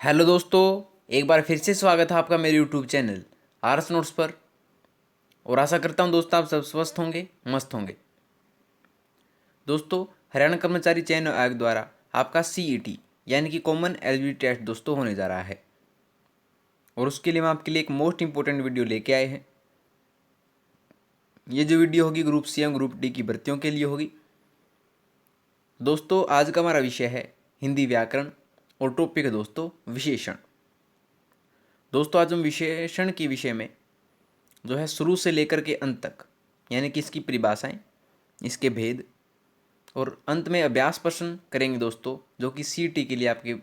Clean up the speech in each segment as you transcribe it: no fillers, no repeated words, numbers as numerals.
Hello दोस्तों, एक बार फिर से स्वागत है आपका मेरे यूट्यूब चैनल आरएस नोट्स पर। और आशा करता हूं दोस्तों आप सब स्वस्थ होंगे, मस्त होंगे। दोस्तों, हरियाणा कर्मचारी चयन आयोग द्वारा आपका सीईटी यानी कि कॉमन एलिजिबिलिटी टेस्ट दोस्तों होने जा रहा है। और उसके लिए हम आपके लिए एक मोस्ट इंपॉर्टेंट वीडियो लेके आए हैं। ये जो वीडियो होगी ग्रुप सी एवं ग्रुप डी की भर्तियों के लिए होगी। दोस्तों, आज का हमारा विषय है हिंदी व्याकरण और टॉपिक है दोस्तों विशेषण। दोस्तों, आज हम विशेषण के विषय में जो है शुरू से लेकर के अंत तक यानी कि इसकी परिभाषाएं, इसके भेद और अंत में अभ्यास प्रश्न करेंगे दोस्तों, जो कि सीईटी के लिए आपके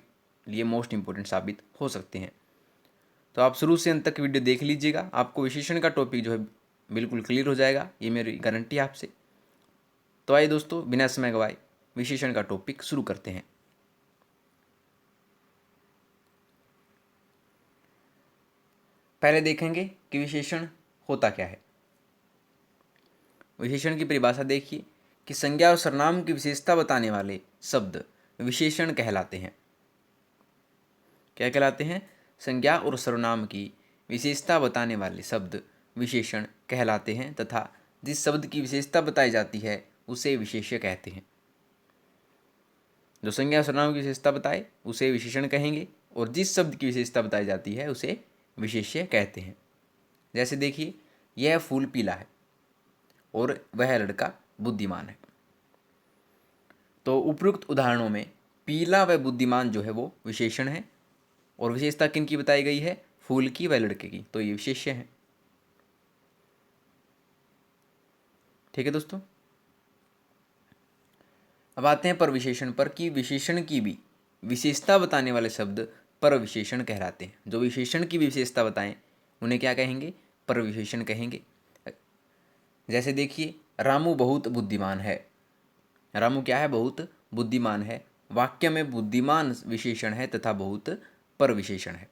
लिए मोस्ट इंपॉर्टेंट साबित हो सकते हैं। तो आप शुरू से अंत तक वीडियो देख लीजिएगा, आपको विशेषण का टॉपिक जो है बिल्कुल क्लियर हो जाएगा, ये मेरी गारंटी है आपसे। तो आइए दोस्तों, बिना समय गवाए विशेषण का टॉपिक शुरू करते हैं। पहले देखेंगे कि विशेषण होता क्या है। विशेषण की परिभाषा देखिए कि संज्ञा और सर्वनाम की विशेषता बताने वाले शब्द विशेषण कहलाते हैं। क्या कहलाते हैं? संज्ञा और सर्वनाम की विशेषता बताने वाले शब्द विशेषण कहलाते हैं तथा जिस शब्द की विशेषता बताई जाती है उसे विशेष्य कहते हैं। जो संज्ञा और सर्वनाम की विशेषता बताए उसे विशेषण कहेंगे और जिस शब्द की विशेषता बताई जाती है उसे विशेष्य कहते हैं। जैसे देखिए, यह फूल पीला है और वह लड़का बुद्धिमान है। तो उपयुक्त उदाहरणों में पीला व बुद्धिमान जो है वो विशेषण है और विशेषता किन की बताई गई है? फूल की व लड़के की, तो ये विशेष्य है। ठीक है दोस्तों, अब आते हैं परविशेषण पर कि विशेषण की भी विशेषता बताने वाले शब्द परविशेषण कहलाते हैं। जो विशेषण की विशेषता बताएं उन्हें क्या कहेंगे? परविशेषण कहेंगे। जैसे देखिए, रामू बहुत बुद्धिमान है। रामू क्या है? बहुत बुद्धिमान है। वाक्य में बुद्धिमान विशेषण है तथा बहुत परविशेषण है,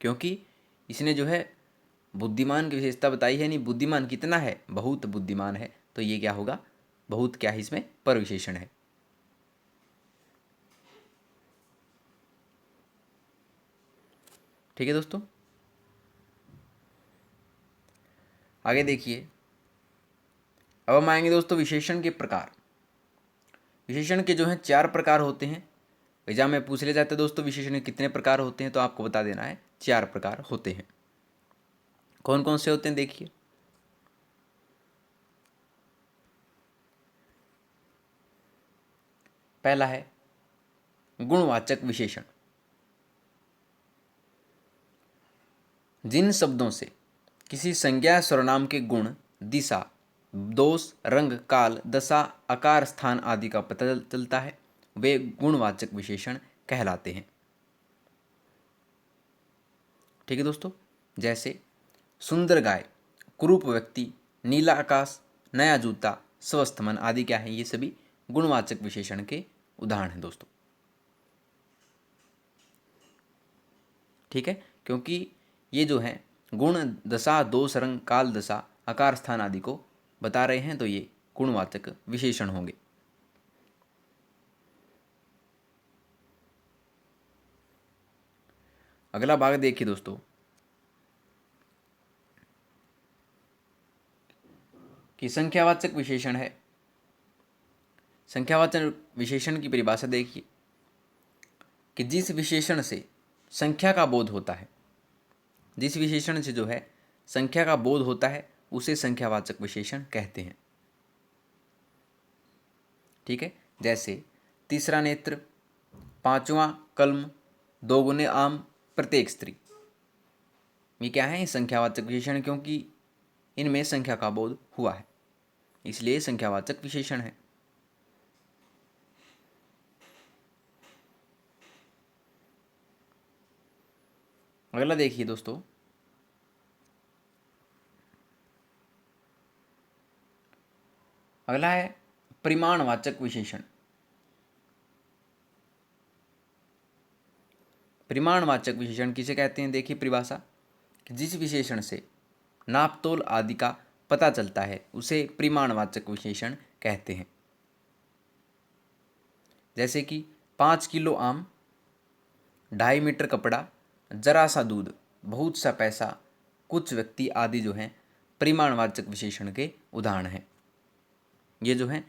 क्योंकि इसने जो है बुद्धिमान की विशेषता बताई है। नहीं, बुद्धिमान कितना है? बहुत बुद्धिमान है। तो ये क्या होगा? बहुत क्या है? इसमें परविशेषण है। ठीक है दोस्तों, आगे देखिए। अब हम आएंगे दोस्तों विशेषण के प्रकार। विशेषण के जो हैं 4 प्रकार होते हैं। एग्जाम में पूछ ले जाते हैं दोस्तों विशेषण के कितने प्रकार होते हैं, तो आपको बता देना है 4 प्रकार होते हैं। कौन कौन से होते हैं देखिए। पहला है गुणवाचक विशेषण। जिन शब्दों से किसी संज्ञा सर्वनाम के गुण, दिशा, दोष, रंग, काल, दशा, आकार, स्थान आदि का पता चलता है वे गुणवाचक विशेषण कहलाते हैं। ठीक है दोस्तों, जैसे सुंदर गाय, कुरूप व्यक्ति, नीला आकाश, नया जूता, स्वस्थ मन आदि क्या है? ये सभी गुणवाचक विशेषण के उदाहरण हैं दोस्तों। ठीक है, क्योंकि ये जो है गुण, दशा, दोष, रंग, काल, दशा, आकार, स्थान आदि को बता रहे हैं, तो ये गुणवाचक विशेषण होंगे। अगला भाग देखिए दोस्तों कि संख्यावाचक विशेषण है। संख्यावाचक विशेषण की परिभाषा देखिए कि जिस विशेषण से संख्या का बोध होता है, जिस विशेषण से जो है संख्या का बोध होता है उसे संख्यावाचक विशेषण कहते हैं। ठीक है, जैसे तीसरा नेत्र, पांचवा कलम, दोगुने आम, प्रत्येक स्त्री, ये क्या है? संख्यावाचक विशेषण, क्योंकि इनमें संख्या का बोध हुआ है, इसलिए संख्यावाचक विशेषण है। अगला देखिए दोस्तों, अगला है परिमाणवाचक विशेषण। परिमाणवाचक विशेषण किसे कहते हैं? देखिए परिभाषा कि जिस विशेषण से नापतोल आदि का पता चलता है उसे परिमाणवाचक विशेषण कहते हैं। जैसे कि 5 किलो आम 2.5 मीटर कपड़ा, जरा सा दूध, बहुत सा पैसा, कुछ व्यक्ति आदि जो हैं परिमाणवाचक विशेषण के उदाहरण हैं। ये जो हैं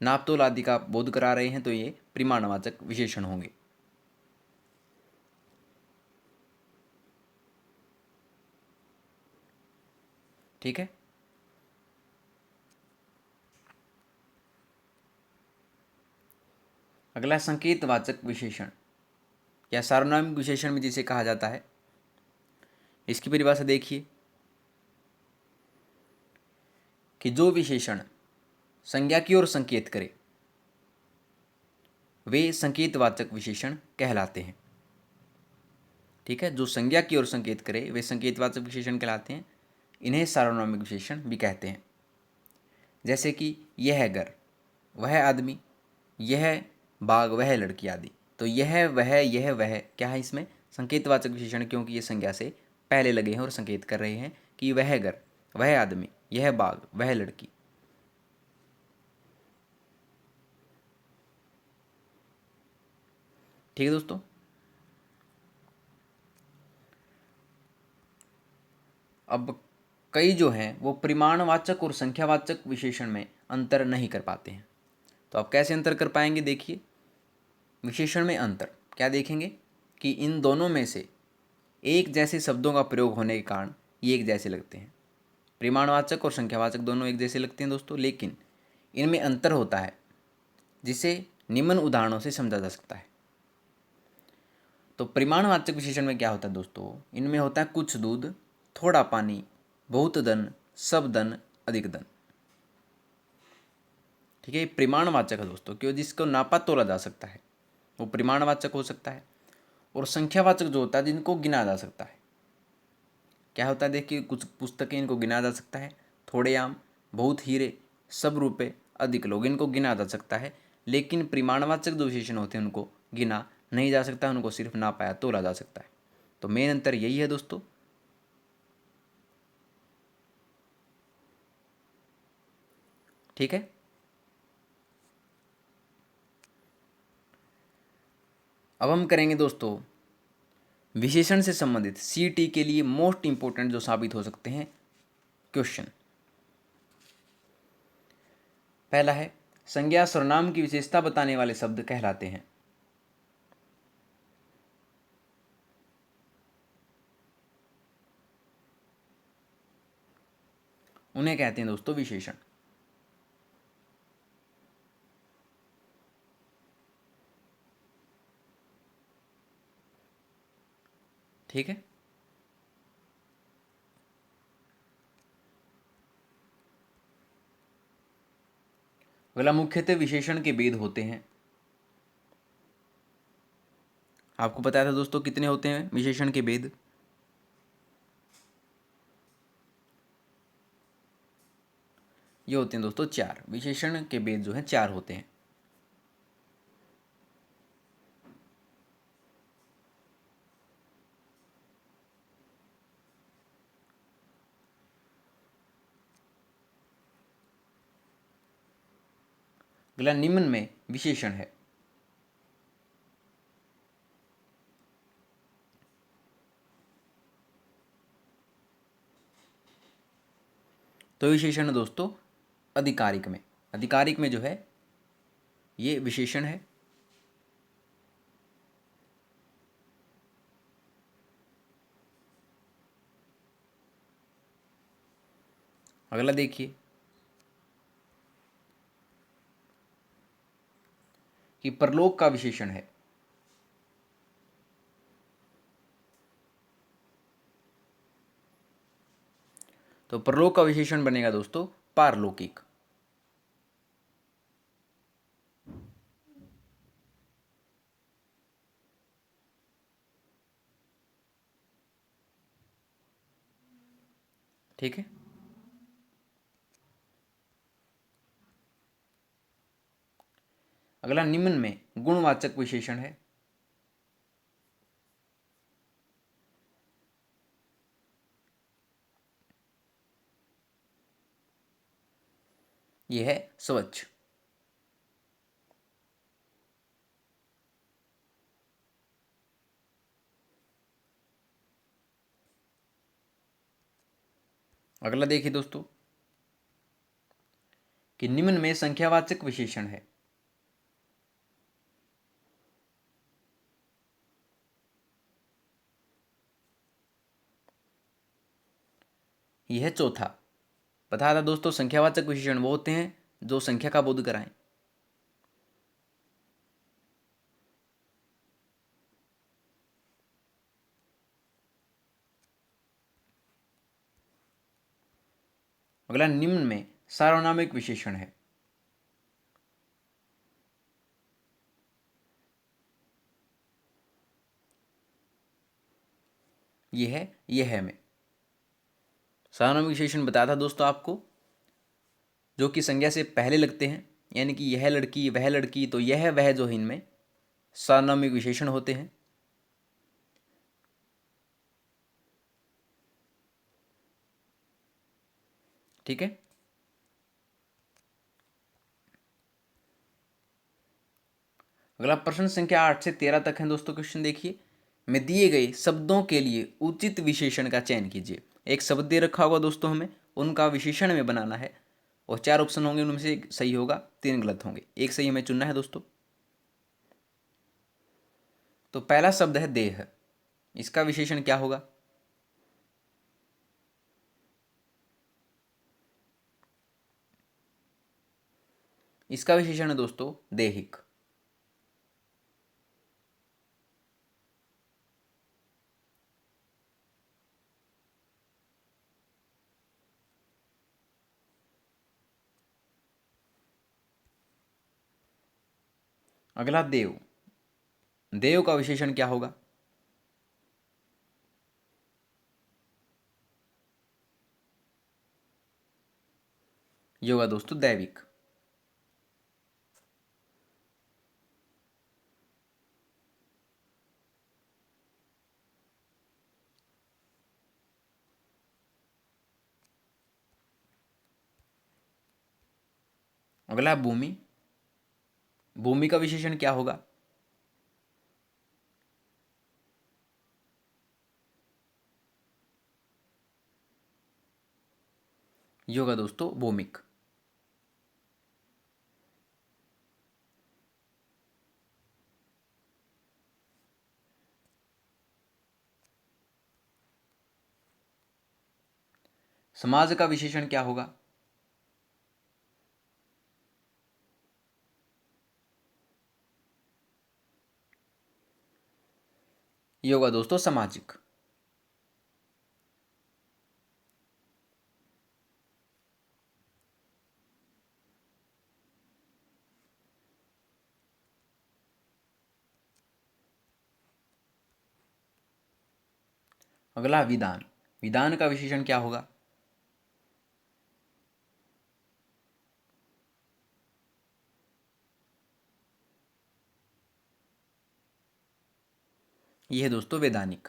नापतोल आदि का बोध करा रहे हैं, तो ये परिमाणवाचक विशेषण होंगे। ठीक है। अगला संकेतवाचक विशेषण या सार्वनामिक विशेषण में जिसे कहा जाता है, इसकी परिभाषा देखिए कि जो विशेषण संज्ञा की ओर संकेत करे वे संकेतवाचक विशेषण कहलाते हैं। ठीक है, जो संज्ञा की ओर संकेत करे वे संकेतवाचक विशेषण कहलाते हैं। इन्हें सार्वनामिक विशेषण भी कहते हैं। जैसे कि यह घर, वह आदमी, यह बाग, वह लड़की आदि। तो यह वह क्या है इसमें संकेतवाचक विशेषण, क्योंकि ये संज्ञा से पहले लगे हैं और संकेत कर रहे हैं कि वह घर, वह आदमी, यह बाग, वह लड़की। ठीक है दोस्तों। अब कई जो हैं वो परिमाणवाचक और संख्यावाचक विशेषण में अंतर नहीं कर पाते हैं। तो आप कैसे अंतर कर पाएंगे? देखिए, विशेषण में अंतर क्या देखेंगे कि इन दोनों में से एक जैसे शब्दों का प्रयोग होने के कारण ये एक जैसे लगते हैं। परिमाणवाचक और संख्यावाचक दोनों एक जैसे लगते हैं दोस्तों, लेकिन इनमें अंतर होता है जिसे निम्न उदाहरणों से समझा जा सकता है। तो परिमाणवाचक विशेषण में क्या होता है दोस्तों? इनमें होता है कुछ दूध, थोड़ा पानी, बहुत धन, सब धन, अधिक धन। ठीक है, परिमाणवाचक है दोस्तों, क्यों? जिसको नापा तोला जा सकता है वो परिमाणवाचक हो सकता है। और संख्यावाचक जो होता है जिनको गिना जा सकता है। क्या होता है? देखिए, कुछ पुस्तकें इनको गिना जा सकता है, थोड़े आम, बहुत हीरे, सब रुपये, अधिक लोग, इनको गिना जा सकता है। लेकिन परिमाणवाचक जो विशेषण होते हैं उनको गिना नहीं जा सकता, उनको सिर्फ नापाया तोला जा सकता है। तो मेन अंतर यही है दोस्तों। ठीक है। अब हम करेंगे दोस्तों विशेषण से संबंधित सीटी के लिए मोस्ट इंपॉर्टेंट जो साबित हो सकते हैं क्वेश्चन। पहला है, संज्ञा सर्वनाम की विशेषता बताने वाले शब्द कहलाते हैं। उन्हें कहते हैं दोस्तों विशेषण। ठीक है। अगला, मुख्यतः विशेषण के भेद होते हैं। आपको बताया था दोस्तों कितने होते हैं विशेषण के भेद? ये होते हैं दोस्तों 4। विशेषण के भेद जो हैं 4 होते हैं। अगला, निम्न में विशेषण है। तो विशेषण है दोस्तों अधिकारिक में। अधिकारिक में जो है ये विशेषण है। अगला देखिए कि परलोक का विशेषण है। तो परलोक का विशेषण बनेगा दोस्तों पारलौकिक। ठीक है। अगला, निम्न में गुणवाचक विशेषण है। यह है स्वच्छ। अगला देखिए दोस्तों कि निम्न में संख्यावाचक विशेषण है। यह चौथा बताया था दोस्तों, संख्यावाचक विशेषण वो होते हैं जो संख्या का बोध कराएं। अगला निम्न में सार्वनामिक विशेषण है। यह में सार्वनामिक विशेषण बताया था दोस्तों आपको, जो कि संज्ञा से पहले लगते हैं, यानी कि यह लड़की वह लड़की, तो यह वह जो है इनमें सार्वनामिक विशेषण होते हैं। ठीक है। अगला प्रश्न संख्या 8 से 13 तक है दोस्तों। क्वेश्चन देखिए, में दिए गए शब्दों के लिए उचित विशेषण का चयन कीजिए। एक शब्द दे रखा होगा दोस्तों, हमें उनका विशेषण में बनाना है और 4 ऑप्शन होंगे, उनमें से एक सही होगा, 3 गलत होंगे, एक सही हमें चुनना है दोस्तों। तो पहला शब्द है देह, इसका विशेषण क्या होगा? इसका विशेषण है दोस्तों देहिक। अगला देव, देव का विशेषण क्या होगा? ये होगा दोस्तों दैविक। अगला भूमि, भूमि का विशेषण क्या होगा? ये होगा दोस्तों भूमिक। समाज का विशेषण क्या होगा? ये होगा दोस्तों सामाजिक। अगला विधान, विधान का विशेषण क्या होगा? यह है दोस्तों वैधानिक।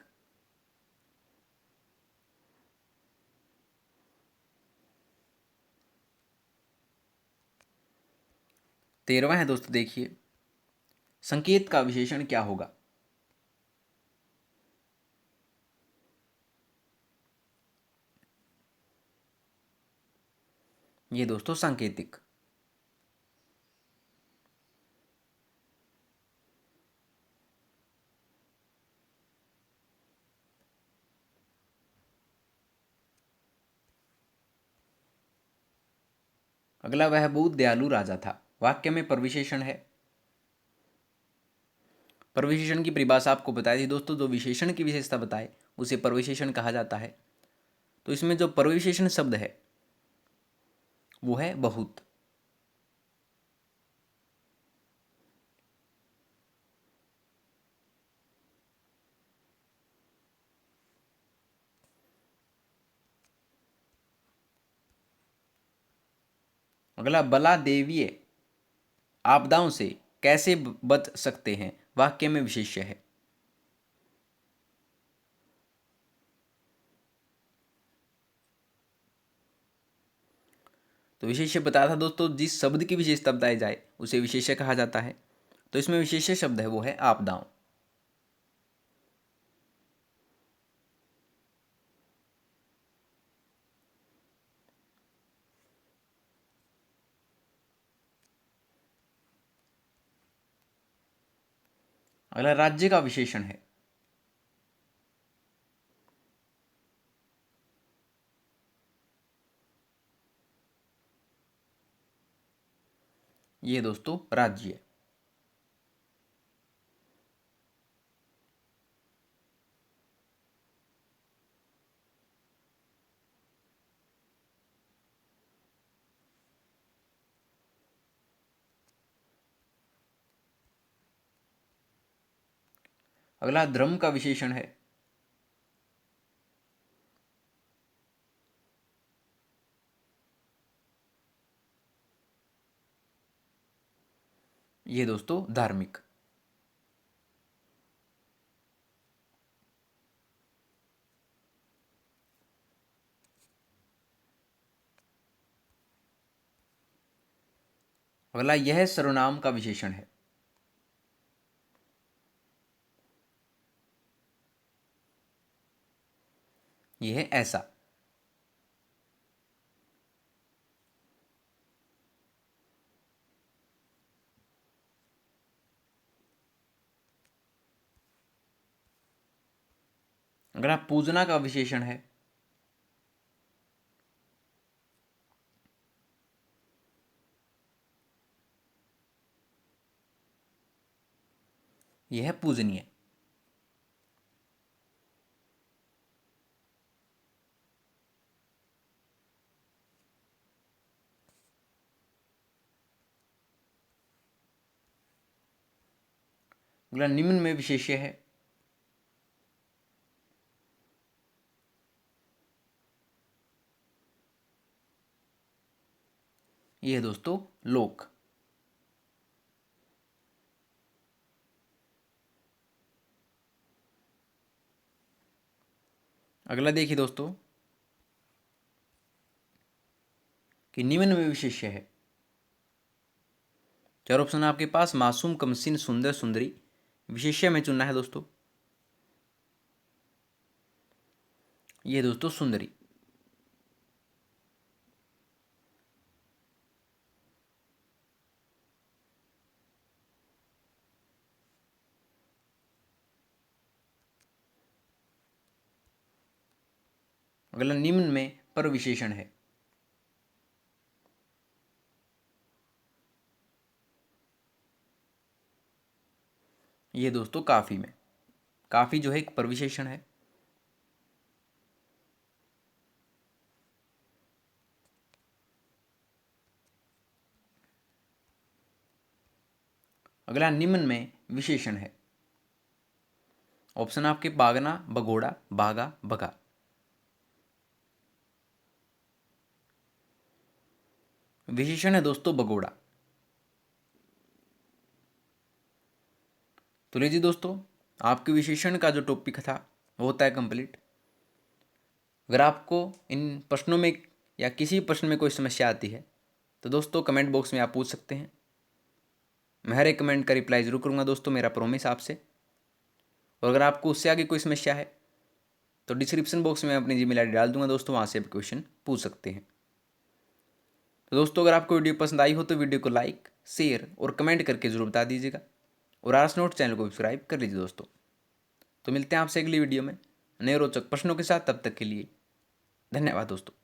13वां है दोस्तों, देखिए संकेत का विशेषण क्या होगा? ये दोस्तों सांकेतिक। अगला, वह बहुत दयालु राजा था, वाक्य में परविशेषण है। परविशेषण की परिभाषा आपको बताई थी दोस्तों, जो विशेषण की विशेषता बताए उसे परविशेषण कहा जाता है। तो इसमें जो परविशेषण शब्द है वो है बहुत। अगला, बला देवीय आपदाओं से कैसे बच सकते हैं, वाक्य में विशेष्य है। तो विशेष्य बताया था दोस्तों, जिस शब्द की विशेषता बताई जाए उसे विशेष्य कहा जाता है। तो इसमें विशेष्य शब्द है वो है आपदाओं। अगला राज्य का विशेषण है। ये दोस्तों राज्य है। अगला धर्म का विशेषण है। ये दोस्तों धार्मिक। अगला यह सर्वनाम का विशेषण है। यह है ऐसा। अगला पूजना का विशेषण है। यह है पूजनीय। अगला निम्न में विशेष्य है। यह है दोस्तों लोक। अगला देखिए दोस्तों कि निम्न में विशेष्य है। चार ऑप्शन है आपके पास, मासूम, कमसीन, सुंदर, सुंदरी। विशेष्य में चुनना है दोस्तों। ये दोस्तों सुंदरी। अगला निम्न में पर विशेषण है। ये दोस्तों काफी में। काफी जो है एक परविशेषण है। अगला निम्न में विशेषण है। ऑप्शन आपके बागना, बगोड़ा, बागा, बगा। विशेषण है दोस्तों बगोड़ा। तो लीजिए दोस्तों, आपके विशेषण का जो टॉपिक था वो होता है कंप्लीट। अगर आपको इन प्रश्नों में या किसी प्रश्न में कोई समस्या आती है तो दोस्तों कमेंट बॉक्स में आप पूछ सकते हैं। मैं हर एक कमेंट का रिप्लाई जरूर करूँगा दोस्तों, मेरा प्रॉमिस आपसे। और अगर आपको उससे आगे कोई समस्या है तो डिस्क्रिप्शन बॉक्स में अपनी जीमेल आईडी डाल दूंगा दोस्तों, वहाँ से आप क्वेश्चन पूछ सकते हैं। तो दोस्तों अगर आपको वीडियो पसंद आई हो तो वीडियो को लाइक, शेयर और कमेंट करके जरूर बता दीजिएगा। और आर्स नोट चैनल को सब्सक्राइब कर लीजिए दोस्तों। तो मिलते हैं आपसे अगली वीडियो में नए रोचक प्रश्नों के साथ। तब तक के लिए धन्यवाद दोस्तों।